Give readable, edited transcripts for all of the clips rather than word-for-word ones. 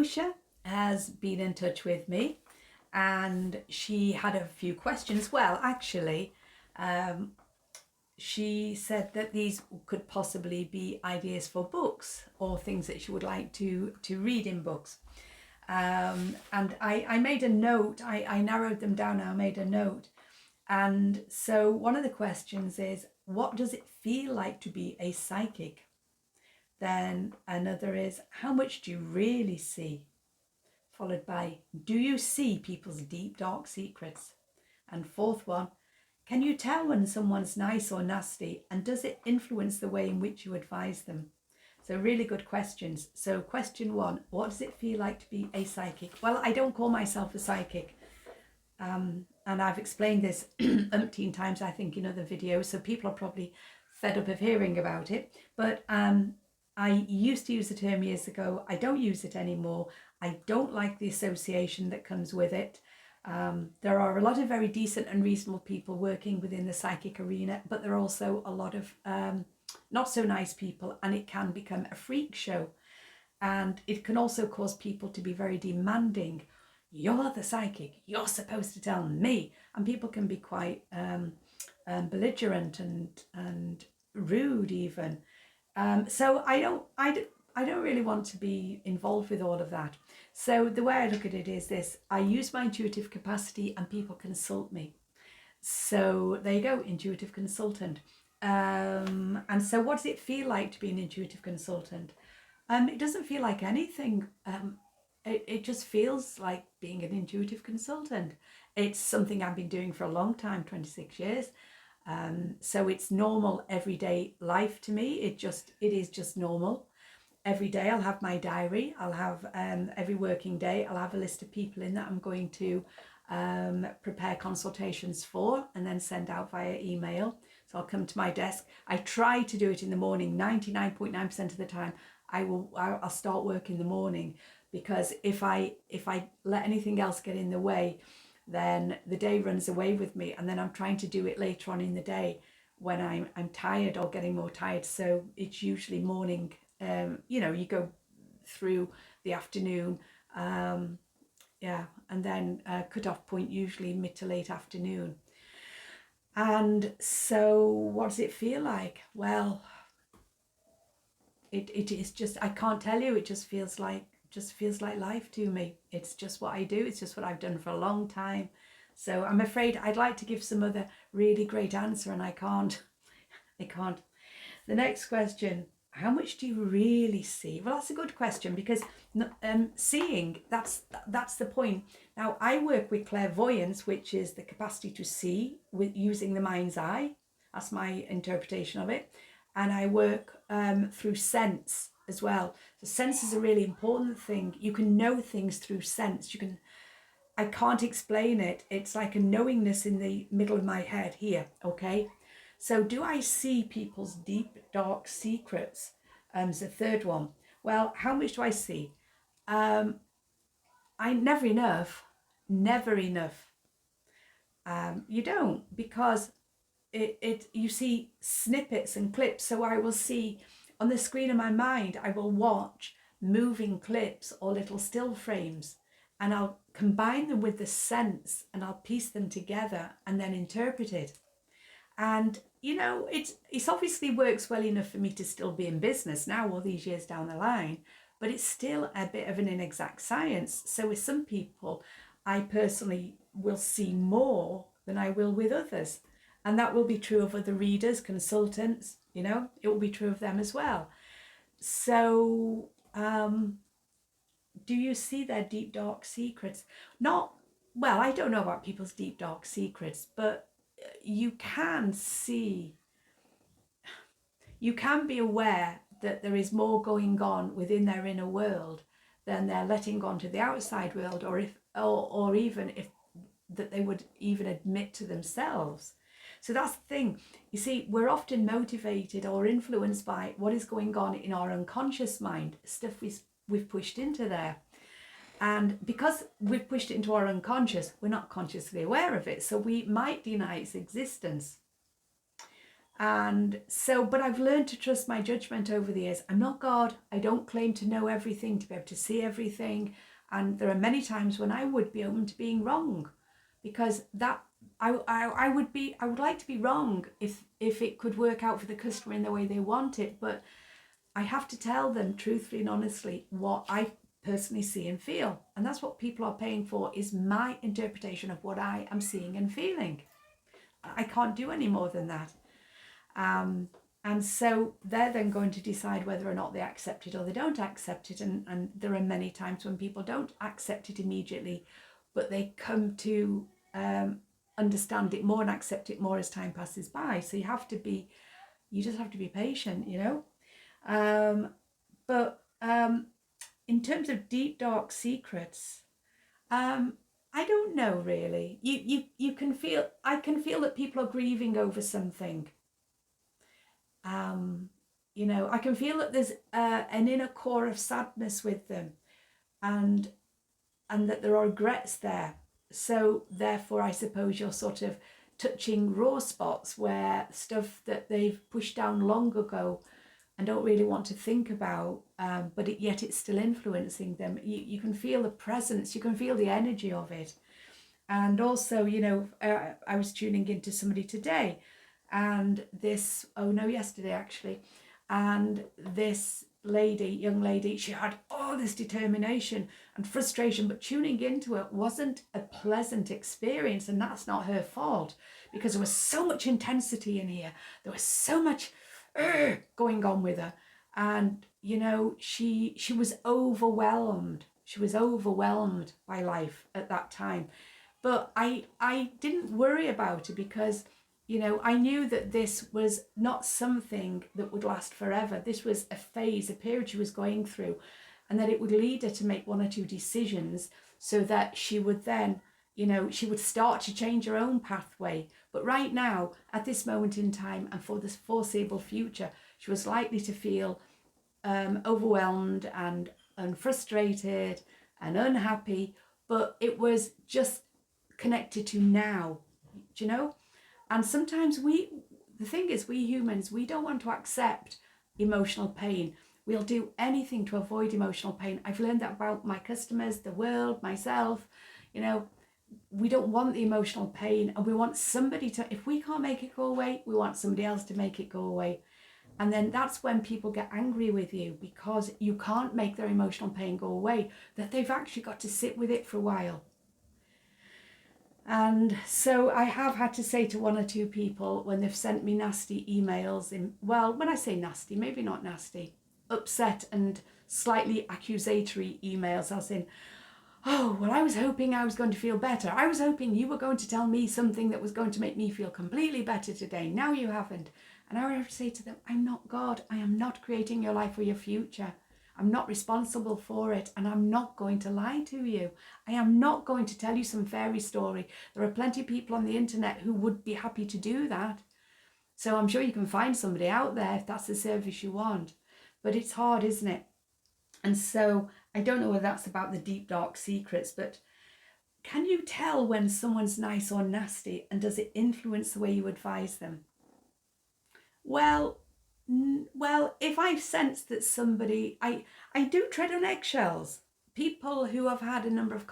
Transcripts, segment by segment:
Lucia has been in touch with me, and she had a few questions. Well, actually, she said that these could possibly be ideas for books or things that she would like to read in books. And I made a note, I narrowed them down, I made a note. And so one of the questions is, what does it feel like to be a psychic? Then another is, how much do you really see? Followed by, do you see people's deep, dark secrets? And fourth one, can you tell when someone's nice or nasty, and does it influence the way in which you advise them? So really good questions. So question one, what does it feel like to be a psychic? Well, I don't call myself a psychic. And I've explained this umpteen times, I think, in other videos, so people are probably fed up of hearing about it. But I used to use the term years ago. I don't use it anymore. I don't like the association that comes with it. There are a lot of very decent and reasonable people working within the psychic arena, but there are also a lot of not so nice people, and it can become a freak show. And it can also cause people to be very demanding. You're the psychic, you're supposed to tell me. And people can be quite belligerent and rude even. So I don't really want to be involved with all of that. So the way I look at it is this: I use my intuitive capacity and people consult me. So there you go, intuitive consultant. And so what does it feel like to be an intuitive consultant? It doesn't feel like anything. It just feels like being an intuitive consultant. It's something I've been doing for a long time, 26 years. So it's normal everyday life to me. It is just normal. Every day I'll have my diary. I'll have every working day, I'll have a list of people in that I'm going to prepare consultations for and then send out via email. So I'll come to my desk. I try to do it in the morning. 99.9% of the time I'll start work in the morning, because if I let anything else get in the way, then the day runs away with me, and then I'm trying to do it later on in the day when I'm tired or getting more tired. So it's usually morning. You go through the afternoon, and then cut-off point usually mid to late afternoon. And so what does it feel like? Well, it is just, I can't tell you, it just feels like life to me. It's just what I do. It's just what I've done for a long time. So I'm afraid I'd like to give some other really great answer, and I can't. The next question, how much do you really see? Well, that's a good question, because seeing, that's the point. Now, I work with clairvoyance, which is the capacity to see with using the mind's eye. That's my interpretation of it. And I work through sense as well. So sense is a really important thing. You can know things through sense. I can't explain it. It's like a knowingness in the middle of my head here, okay? So do I see people's deep, dark secrets? Is the third one. Well, how much do I see? Never enough. You don't, because you see snippets and clips. So I will see on the screen of my mind, I will watch moving clips or little still frames, and I'll combine them with the sense, and I'll piece them together and then interpret it. And it's obviously works well enough for me to still be in business now, all these years down the line, but it's still a bit of an inexact science. So with some people, I personally will see more than I will with others. And that will be true of other readers, consultants, it will be true of them as well. So do you see their deep, dark secrets? I don't know about people's deep, dark secrets, but you can be aware that there is more going on within their inner world than they're letting on to the outside world, or even if that they would even admit to themselves. So that's the thing. You see, we're often motivated or influenced by what is going on in our unconscious mind, stuff we've pushed into there. And because we've pushed it into our unconscious, we're not consciously aware of it. So we might deny its existence. And so, but I've learned to trust my judgment over the years. I'm not God. I don't claim to know everything, to be able to see everything. And there are many times when I would be open to being wrong, because that I would like to be wrong if it could work out for the customer in the way they want it. But I have to tell them truthfully and honestly what I personally see and feel. And that's what people are paying for, is my interpretation of what I am seeing and feeling. I can't do any more than that. And so they're then going to decide whether or not they accept it or they don't accept it. And there are many times when people don't accept it immediately, but they come to understand it more and accept it more as time passes by. So you just have to be patient, you know. But in terms of deep, dark secrets, I don't know really. You can feel, I can feel that people are grieving over something. You know, I can feel that there's an inner core of sadness with them, and that there are regrets there. So therefore, I suppose you're sort of touching raw spots where stuff that they've pushed down long ago and don't really want to think about, but yet it's still influencing them. You can feel the presence, you can feel the energy of it. And also, you know, I was tuning into somebody today, and yesterday actually, and this young lady, she had all this determination and frustration, but tuning into it wasn't a pleasant experience. And that's not her fault, because there was so much intensity in here. There was so much going on with her. And, you know, she was overwhelmed. She was overwhelmed by life at that time. But I didn't worry about it, because, you know, I knew that this was not something that would last forever. This was a phase, a period she was going through, and that it would lead her to make one or two decisions so that she would then, you know, she would start to change her own pathway. But right now, at this moment in time, and for this foreseeable future, she was likely to feel overwhelmed and frustrated and unhappy, but it was just connected to now, do you know? And sometimes the thing is, we humans, we don't want to accept emotional pain. We'll do anything to avoid emotional pain. I've learned that about my customers, the world, myself. You know, we don't want the emotional pain, and we want somebody to, if we can't make it go away, we want somebody else to make it go away. And then that's when people get angry with you, because you can't make their emotional pain go away, that they've actually got to sit with it for a while. And so I have had to say to one or two people when they've sent me nasty emails, when I say nasty, maybe not nasty, upset and slightly accusatory emails, as in, oh, well, I was hoping I was going to feel better. I was hoping you were going to tell me something that was going to make me feel completely better today. Now you haven't. And I would have to say to them, I'm not God. I am not creating your life or your future. I'm not responsible for it, and I'm not going to lie to you. I am not going to tell you some fairy story. There are plenty of people on the internet who would be happy to do that. So I'm sure you can find somebody out there if that's the service you want. But it's hard, isn't it? And so I don't know whether that's about the deep, dark secrets, but can you tell when someone's nice or nasty, and does it influence the way you advise them? Well, if I've sensed that somebody, I do tread on eggshells. People who have had a number of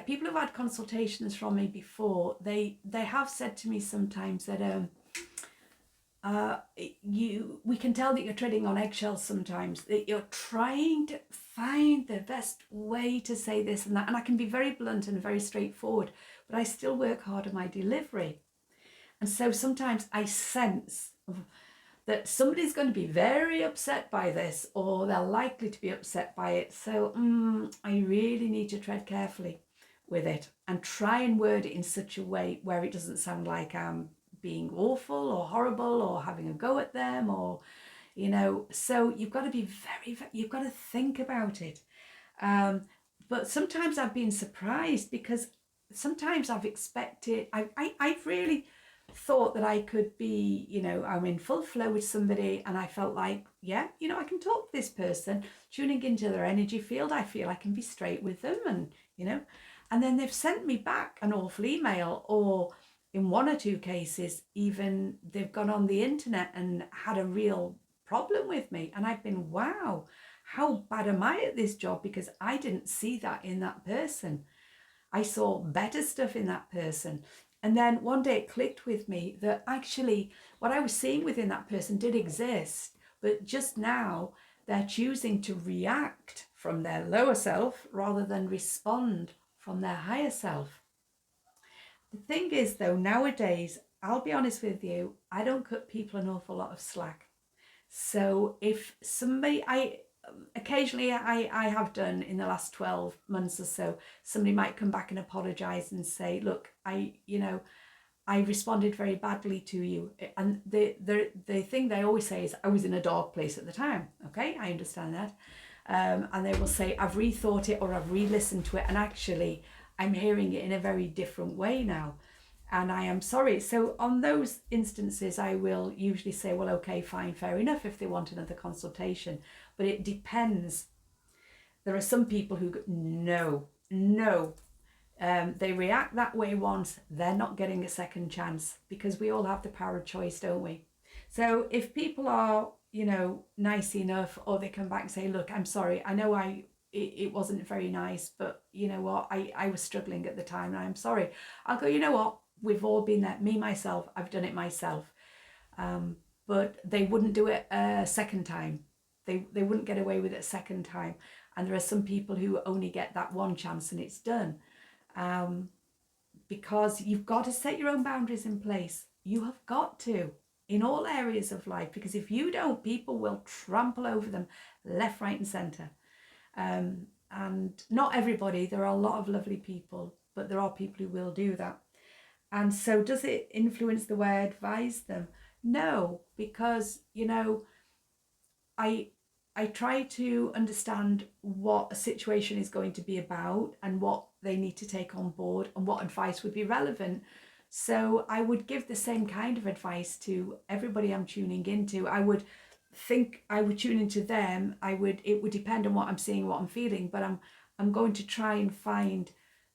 people who've had consultations from me before, they have said to me sometimes that we can tell that you're treading on eggshells sometimes, that you're trying to find the best way to say this and that. And I can be very blunt and very straightforward, but I still work hard on my delivery. And so sometimes I sense that somebody's going to be very upset by this, or they're likely to be upset by it. So I really need to tread carefully with it and try and word it in such a way where it doesn't sound like I'm being awful or horrible or having a go at them, or, you know, so you've got to be you've got to think about it. But sometimes I've been surprised, because sometimes I've expected, I've really thought that I could be, you know, I'm in full flow with somebody, and I felt like, yeah, you know, I can talk to this person, tuning into their energy field. I feel I can be straight with them, and, you know, and then they've sent me back an awful email, or in one or two cases, even they've gone on the internet and had a real problem with me. And I've been, wow, how bad am I at this job? Because I didn't see that in that person. I saw better stuff in that person. And then one day it clicked with me that actually what I was seeing within that person did exist, but just now they're choosing to react from their lower self rather than respond from their higher self. The thing is though, nowadays, I'll be honest with you, I don't cut people an awful lot of slack. So if somebody, occasionally I have done in the last 12 months or so, somebody might come back and apologize and say, look, I responded very badly to you. And the thing they always say is, I was in a dark place at the time. Okay, I understand that. And they will say, I've rethought it or I've re-listened to it, and actually I'm hearing it in a very different way now. And I am sorry. So on those instances, I will usually say, well, okay, fine, fair enough, if they want another consultation. But it depends. There are some people who go, no. They react that way once, they're not getting a second chance, because we all have the power of choice, don't we? So if people are, nice enough, or they come back and say, look, I'm sorry, I know it wasn't very nice, but you know what, I was struggling at the time and I'm sorry. I'll go, you know what, we've all been there. Me, myself, I've done it myself. But they wouldn't do it a second time. They wouldn't get away with it a second time. And there are some people who only get that one chance and it's done. Because you've got to set your own boundaries in place. You have got to, in all areas of life, because if you don't, people will trample over them left, right and centre. And not everybody, there are a lot of lovely people, but there are people who will do that. And so does it influence the way I advise them? No, because, I try to understand what a situation is going to be about and what they need to take on board and what advice would be relevant. So I would give the same kind of advice to everybody I'm tuning into. I would tune into them. It would depend on what I'm seeing, what I'm feeling, but I'm going to try and find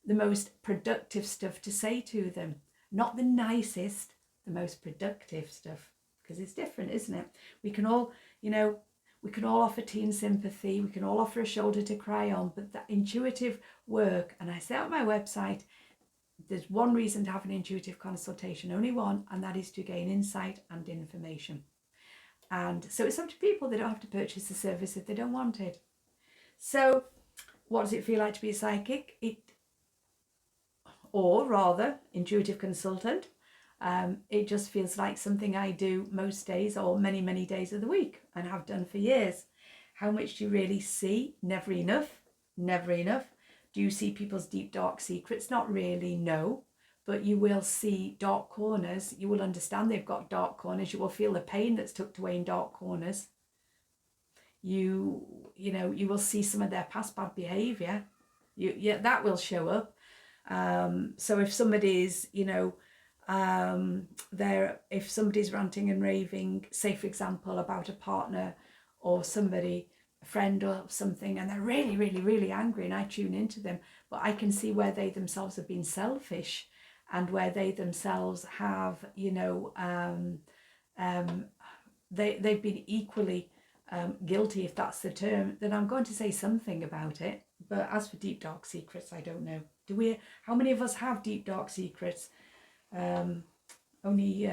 the most productive stuff to say to them. Not the nicest, the most productive stuff, because it's different, isn't it? We can all, we can all offer tea and sympathy. We can all offer a shoulder to cry on, but that intuitive work, and I say on my website, there's one reason to have an intuitive consultation, only one, and that is to gain insight and information. And so it's up to people. They don't have to purchase the service if they don't want it. So what does it feel like to be a psychic? Or rather, intuitive consultant. It just feels like something I do most days or many, many days of the week and have done for years. How much do you really see? Never enough. Never enough. Do you see people's deep, dark secrets? Not really, no. But you will see dark corners. You will understand they've got dark corners. You will feel the pain that's tucked away in dark corners. You will see some of their past bad behaviour. That will show up. So if somebody's, if somebody's ranting and raving, say for example about a partner or somebody, a friend or something, and they're really, really, really angry, and I tune into them, but I can see where they themselves have been selfish and where they themselves have, they've been equally guilty, if that's the term, then I'm going to say something about it. But as for deep dark secrets, I don't know. How many of us have deep dark secrets? Only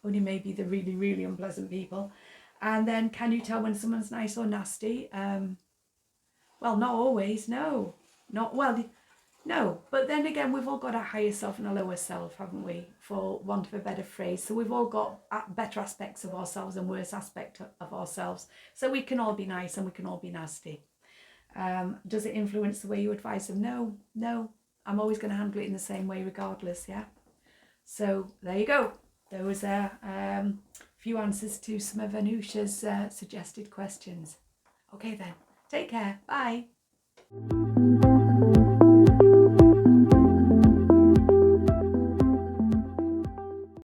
maybe the really, really unpleasant people. And then can you tell when someone's nice or nasty? Well, not always, no. No. But then again, we've all got a higher self and a lower self, haven't we? For want of a better phrase. So we've all got better aspects of ourselves and worse aspects of ourselves. So we can all be nice and we can all be nasty. Does it influence the way you advise them? No. I'm always going to handle it in the same way regardless, yeah? So there you go. There was a few answers to some of Anusha's suggested questions. Okay then, take care, bye.